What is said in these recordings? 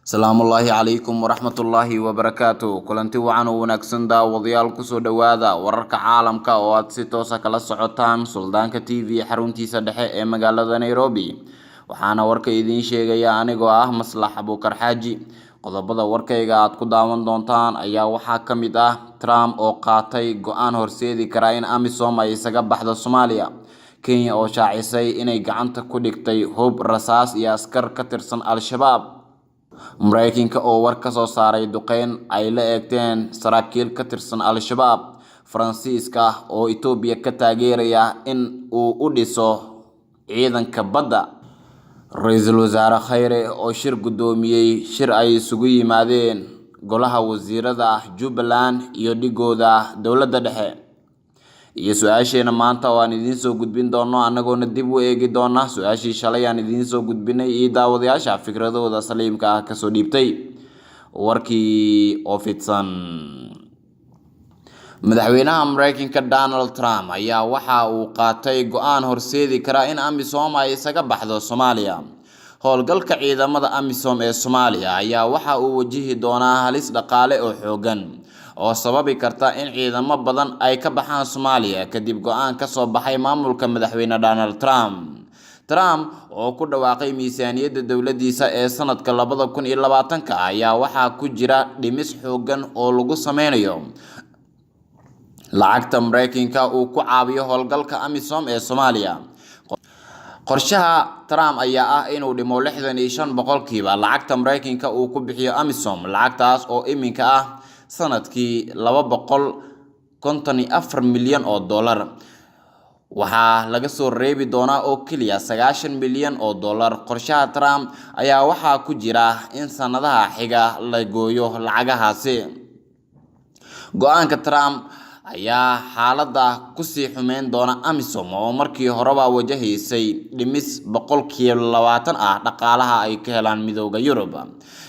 Salaamullaahi calaykum waraxmatullaahi wabarakaatuh. Kulanti wacan oo wanaagsan daawadayaal kusoo dhawaada wararka caalamka oo aad si toos ah kala socotaan Suldaanka TV xaruntiisa dhexe ee magaalada Nairobi. Waxaana warka idiin sheegaya anigoo ah Maslax Abuukar Xaaji. Qodobada warkayga aad ku daawan doontaan ayaa waxaa ka mid ah Trump oo qaatay go'aan horseedi kara in AMISOM ay isaga baxdo Soomaaliya. Kenya oo shaacisay inay gacanta ku dhigtay hub, rasaas iyo askar ka tirsan Al-Shabaab. Mareykanka oo war ka soo saaray duqeyn ay la eegteen saraakiil ka tirsan Al-Shabaab. Faransiiska oo Itoobiya ka taageeraya in uu u dhiso ciidanka badda. Ra'iisul Wasaare Khayre oo shir gudoomiyay shir ay isugu yimaadeen golaha wasiirada Jubbaland iyo dhigooda dowladda dhexe. Iyo su'aasheena maanta oo aan idiin soo gudbin doono anagoona dib u eegi doona su'aashii shalay aan idiin soo gudbinay iyo daawadayaasha fikradooda saliimka ah ka soo dhiibtay warkii oo fidsan. Madaxweynaha Mareykanka Donald Trump ayaa waxa uu qaatay go'aan horseedi kara in AMISOM ay isaga baxdo Soomaaliya. Howlgalka ciidamada AMISOM ee Soomaaliya ayaa waxa uu wajihi doonaa halis dhaqaale oo xooggan oo sababi karta in ciidamo badan ay ka baxaan Soomaaliya kadib go'aan ka soo baxay maamulka madaxweyne Donald Trump. Trump oo ku dhawaaqay miisaaniyadda dowladdiisa ee sanadka 2020 ayaa waxaa ku jira dhimis xooggan oo lagu sameynayo lacagta Mareykanka uu ku caawiyo howlgalka AMISOM ee Soomaaliya. Qorshaha Trump ayaa ah inuu dhimo 65% lacagta Mareykanka uu ku bixiyo AMISOM, lacagtaas oo iminka ah sanadkii $254 milyan oo dollar. Waxaa laga soo reebi doonaa oo kaliya $90 milyan oo dollar. Qorshaha Trump ayaa waxaa ku jira in sanadaha xiga la gooyo lacagahaasi. Go'aanka Trump ayaa xaaladda ku sii xumeyn doona AMISOM oo markii horeba wajahaysay dhimis 20% ah dhaqaalaha ay ka helaan midowga Yurub.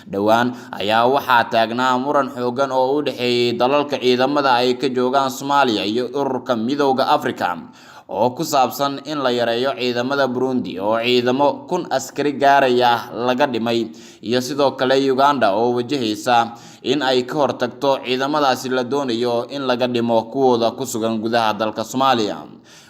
Dhowaan ayaa waxaa taagnaa muran xooggan oo u dhexeeyay dalalka ciidamada ay ka joogaan Soomaaliya iyo ururka midowga Afrika oo ku saabsan in la yareeyo ciidamada Burundi oo ciidamo 1,000 askari gaaraya laga dhimay, iyo sidoo kale Uganda oo wajahaysa in ay ka hortagto ciidamadaasi la doonayo in laga dhimo kuwooda ku sugan gudaha dalka Soomaaliya.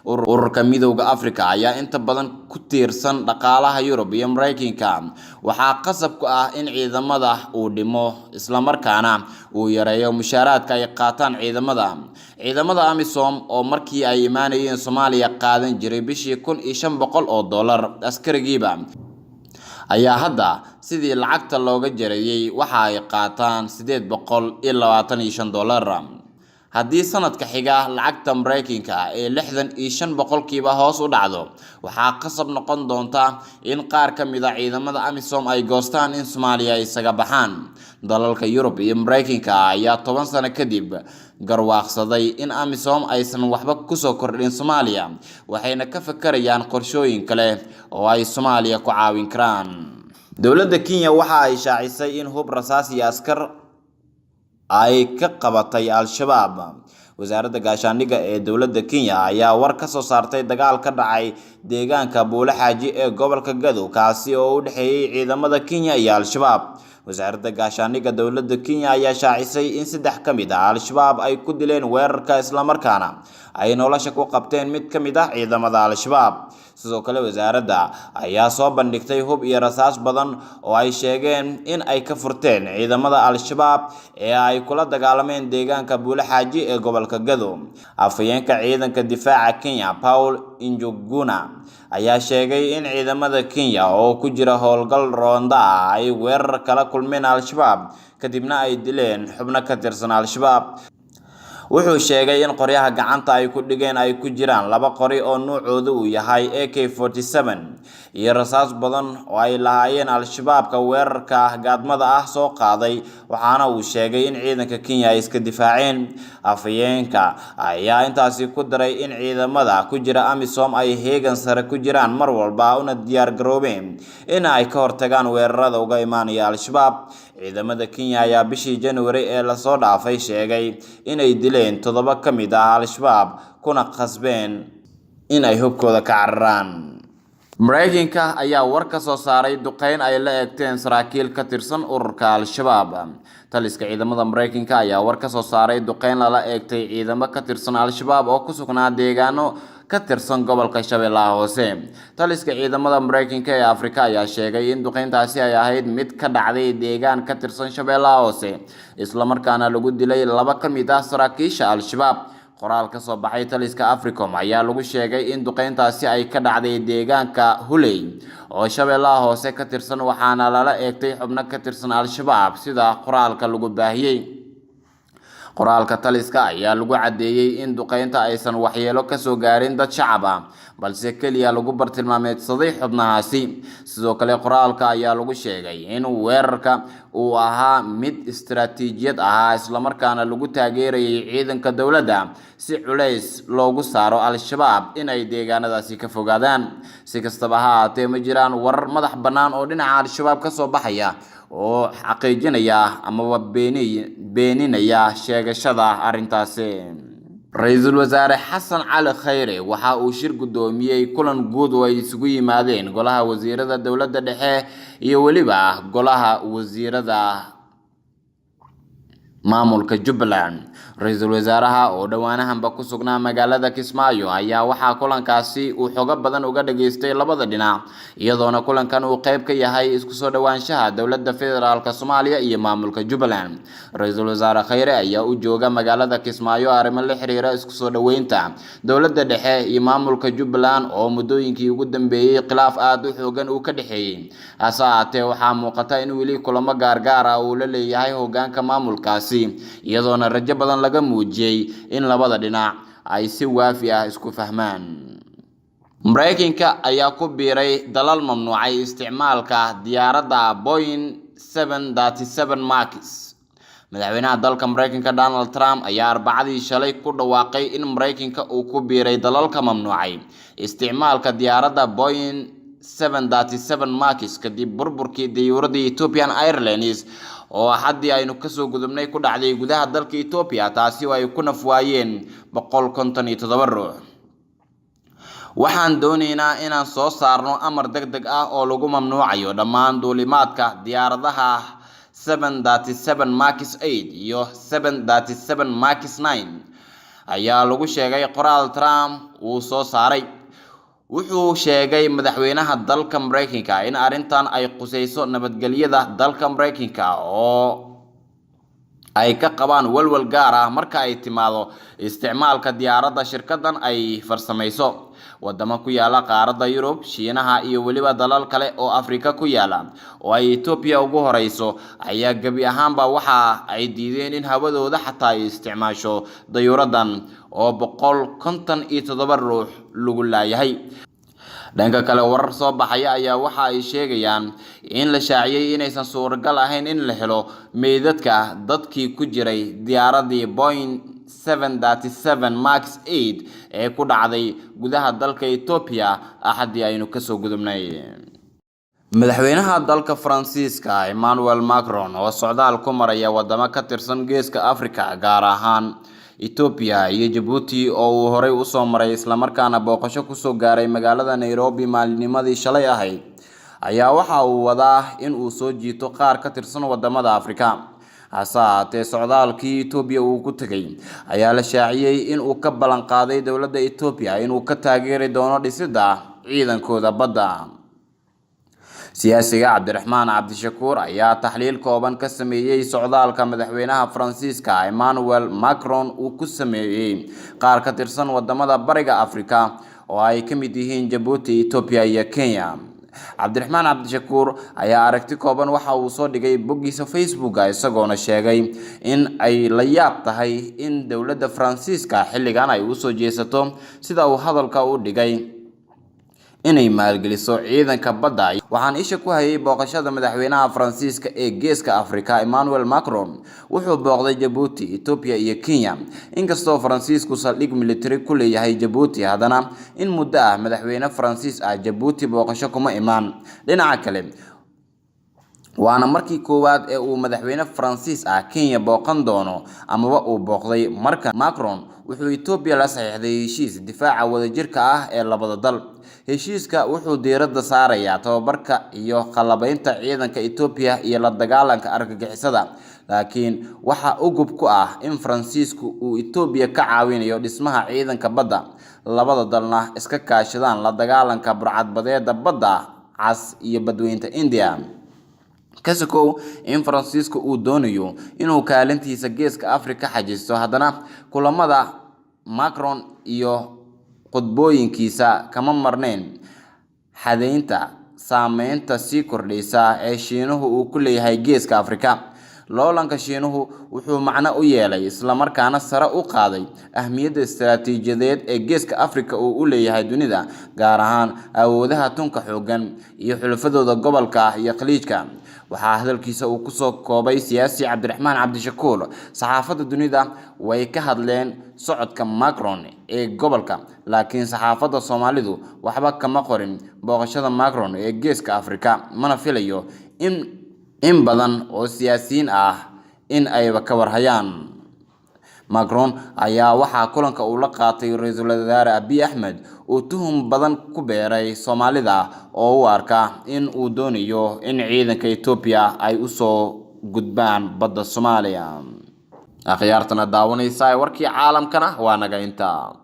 Ururka midowga Afrika ayaa inta badan ku tiirsan dhaqaalaha Yurub iyo Mareykanka. Waxaa qasab ku ah in ciidamada uu dhimo isla markaana uu yareeyo mushaaraadka ay qaataan ciidamada. Ciidamada AMISOM oo markii ay imaanayeen Soomaaliya qaadan jiray bishii $1,500 askarigiiba ayaa hadda sidii lacagta looga jareeyay waxa ay qaataan $825. Haddii sanadka xiga lacagta Mareykanka ee 65% hoos u dhacdo, waxaa qasab noqon doonta in qaar ka mid ah ciidamada AMISOM ay goostaan in Soomaaliya isaga baxaan. Dalalka Yurub iyo Mareykanka ayaa 10 sano kadib garwaaqsaday in AMISOM aysan waxba ku soo kordhin Soomaaliya, waxayna ka fakarayaan qorshooyin kale oo ay Soomaaliya ku caawin karaan. Dowladda Kenya waxa ay shaacisay in hub, rasaas iyo askar ay ka qabatay Al-Shabaab. Wasaaradda gaashaandhigga ee dowladda Kenya ayaa war ka soo saartay dagaal ka dhacay deegaanka Buule Xaaji ee gobolka Gadow kaasi oo u dhexeeyay ciidamada Kenya iyo Al-Shabaab. Wasaaradda gaashaandhigga dowladda Kenya ayaa shaacisay in 3 ka mid ah Al-Shabaab ay ku dileen weerarka isla markaana ay nolosha ku qabteen mid ka mid ah ciidamada Al-Shabaab. Sidoo kale wasaaradda ayaa soo bandhigtay hub iyo rasaas badan oo ay sheegeen in ay ka furteen ciidamada Al-Shabaab ee ay kula dagaalameen deegaanka Buule Xaaji ee gobolka Gadow. Afhayeenka ciidanka difaaca Kenya Paul Njuguna ayaa sheegay in ciidamada Kenya oo ku jira howlgal roonda ay weerar kala kulmeen Al-Shabaab kadibna ay dileen xubno ka tirsan Al-Shabaab. Wuxuu sheegay in qoryaha gacanta ay ku dhigeen ay ku jiraan 2 qori oo nuucoodu uu yahay AK-47 iyo rasaas badan oo ay lahaayeen Al-Shabaabka weerarka gaadmada ah soo qaaday, waxaana uu sheegay in ciidanka Kenya ay iska difaaceen. Afhayeenka ayaa intaasi ku daray in ciidamada ku jira AMISOM ay heegan sare ku jiraan mar walba una diyaar garoobeen in ay ka hortagaan weerarada uga imaanaya Al-Shabaab. Ciidamada Kenya ayaa bishii January ee la soo dhaafay sheegay inay dileen 7 ka mid ah Al-Shabaab kuna qasbeen in ay hubkooda ka cararaan. Mareykanka ayaa war ka soo saaray duqeyn ay la eegteen saraakiil ka tirsan ururka Al-Shabaab. Taliska ciidamada Mareykanka ayaa war ka soo saaray duqeyn lala eegtay ciidamo ka tirsan Al-Shabaab oo ku sugnaa deegaano ka tirsan gobolka Shabeellaha Hoose. Taliska ciidamada Mareykanka ee Afrika ayaa sheegay in duqeyntaasi ay ahayd mid ka dhacday deegaan ka tirsan Shabeellaha Hoose, isla markaana lagu dilay 2 ka mid ah saraakiisha Al-Shabaab. Qoraal ka soo baxay taliska Africom ayaa lagu sheegay in duqeyntaasi ay ka dhacday deegaanka Huley oo Shabeellaha Hoose ka tirsan, waxaana lala eegtay xubno ka tirsan Al-Shabaab sida qoraalka lagu baahiyay. Qoraalka taliska ayaa lagu cadeeyay in duqeynta aysan waxyeelo ka soo gaarin dad shacab ah, balse kaliya lagu bartilmaameedsaday xubnahaasi. Sidoo kale qoraalka ayaa lagu sheegay in weerarka uu ahaa mid istiraatiijiyad ah, isla markaana lagu taageerayay ciidanka dowladda si culays loogu saaro Al-Shabaab in ay deegaanadaasi ka fogaadaan. Si kastaba ha ahaatee, ma jiraan warar madax bannaan oo dhinaca Al-Shabaab ka soo baxaya oo xaqiijinaya ama beeninaya sheegashada arrintaasi. Ra'iisul Wasaare Xasan Cali Khayre waxa uu shir gudoomiyay kulan guud oo ay isugu yimaadeen golaha wasiirada dowladda dhexe iyo waliba golaha wasiirada maamulka Jubbaland. Ra'iisul Wasaaraha oo dhawaanahanba ku sugnaa magaalada Kismaayo ayaa waxaa kulankaasi uu xogo badan uga dhageystay labada dhinac, iyadoona kulankan uu qayb ka yahay isku soo dhawaanshaha dowladda federaalka Soomaaliya iyo maamulka Jubbaland. Ra'iisul Wasaare Khayre ayaa u jooga magaalada Kismaayo arrimo la xiriira isku soo dhaweynta dowladda dhexe iyo maamulka Jubbaland oo muddooyinkii ugu dambeeyay khilaaf aad u xoogan uu ka dhaxeeyay. Hase ahaatee, waxaa muuqata in weli kulamo gaargaar ah uu la leeyahay hoggaanka maamulkaasi, iyadoona rajo badan laga muujiyay in labada dhinac ay si waafi ah isku fahmaan. Mareykanka ayaa ku biiray dalal mamnuucay isticmaalka diyaaradda Boeing 737 Max. Madaxweynaha dalka Mareykanka Donald Trump ayaa Arbacadii shalay ku dhawaaqay in Mareykanka uu ku biiray dalalka mamnuucay isticmaalka diyaaradda Boeing 737 Max kadib burburkii diyuuradda Ethiopian Airlines oo haddii aynu ka soo gudubnay ku dhacday gudaha dalka Ethiopia, taasi oo ay ku nafwaayeen 157 ruux. Waxaan doonaynaa inaan soo saarno amar degdeg ah oo lagu mamnuucayo dhammaan duulimaadka diyaaradaha 737 Max 8 iyo 737 Max 9 ayaa lagu sheegay qoraal Trump uu soo saaray. Wuxuu sheegay madaxweynaha dalka Mareykanka in arrintan ay qusayso nabadgelyada dalka Mareykanka oo ay ka qabaan walwal gaar ah marka ay timaado isticmaalka diyaaradda shirkadan ay farsamayso. Wadamo ku yaala qaaradda Yurub, Shiinaha iyo waliba dalal kale oo Afrika ku yaala oo ay Ethiopia ugu horeyso ayaa gabi ahaanba waxa ay diideen in hawadooda xataa ay isticmaasho diyuuradan oo 157 ruux lagu laayahay. Dhanka kale, warar soo baxaya ayaa waxa ay sheegayaan in la shaaciyay inaysan suuragal ahayn in la helo meydadka dadkii ku jiray diyaaraddii Boeing 737 Max 8 ee ku dhacday gudaha dalka Ethiopia axadii aynu ka soo gudubnay. Madaxweynaha dalka Faransiiska Emmanuel Macron oo socdaal ku maraya wadamo ka tirsan Geeska Afrika gaar ahaan Ethiopia iyo Djibouti oo uu horey u soo maray isla markaana booqasho ku soo gaaray magaalada Nairobi maalinimadii shalay ahayd, ayaa waxa uu wadaa in uu soo jiito qaar ka tirsan wadamada Afrika. Hase ahaatee, socdaalkii Ethiopia uu ku tagay ayaa la shaaciyay in uu ka ballan qaaday dowladda Ethiopia in uu ka taageeri doono dhisidda ciidankooda badda. Siyaasiga Cabdiraxmaan Cabdishakuur ayaa taxliil kooban ka sameeyay socdaalka madaxweynaha Faransiiska Emmanuel Macron uu ku sameeyay qaar ka tirsan wadamada bariga Afrika oo ay ka mid yihiin Djibouti, Ethiopia iyo Kenya. Cabdiraxmaan Cabdishakuur ayaa aragti kooban waxa uu soo dhigay boggiisa Facebook isagoona sheegay in ay la yaab tahay in dowladda Faransiiska xilligan ay u soo jeesato sida uu hadalka u dhigay inay maalgeliso ciidanka badda. Waxaan isha ku hayay booqashada madaxweynaha Faransiiska ee Geeska Afrika Emmanuel Macron wuxuu booqday Djibouti, Ethiopia iyo Kenya. Inkastoo Faransiisku saldhig military ku leeyahay Djibouti, haddana in muddo ah madaxweyne Faransiis ah Djibouti booqasho kuma imaan. Dhinaca kale, waana markii koowaad ee uu madaxweyne Faransiis ah Kenya booqan doono amaba uu booqday. Marka Macron wuxuu Ethiopia la saxiixday heshiis difaaca wadajirka ah ee labada dal. Heshiiska wuxuu diiradda saarayaa tababarka iyo qalabaynta ciidanka Ethiopia iyo la dagaalanka argagixisada, laakiin waxa uu gub ku ah in Faransiisku uu Ethiopia ka caawinayo dhismaha ciidanka badda, labada dalna iska kaashadaan la dagaalanka burcadbadeeda badda cas iyo badweynta India. Kasikow in Faransiisku uu doonayo inuu kaalintiisa Geeska Afrika xajisto, haddana kulamada Macron iyo qodbooyinkiisa kama marnayn xadeynta saameynta sii kordhaysa ee Shiinuhu uu ku leeyahay Geeska Afrika. Loolanka Shiinuhu wuxuu macno u yeelay isla markaana sare u qaaday ahmiyadda istiraatiijiyadeed ee Geeska Afrika uu u leeyahay dunida, gaar ahaan awoodaha tunka xooggan iyo xulafadooda gobolka iyo khaliijka. Waxaa hadalkiisa uu kusoo koobay siyaasi Cabdiraxmaan Cabdishakuur. Saxaafadda dunida way ka hadleen socodka Macron ee gobolka, laakiin saxaafadda Soomaalidu waxba kama qorin booqashada Macron ee Geeska Afrika, mana filayo in badan oo siyaasiyiin ah in ayba ka warhayaan. Macron ayaa waxaa kulanka uu la qaatay ra'iisul wasaare Abiy Ahmed uu tuhun badan ku beeray Soomaalida oo u arka in uu doonayo in ciidanka Ethiopia ay u soo gudbaan badda Soomaaliya. Akhyaartana daawanaysa warkii caalamkana waa naga intaa.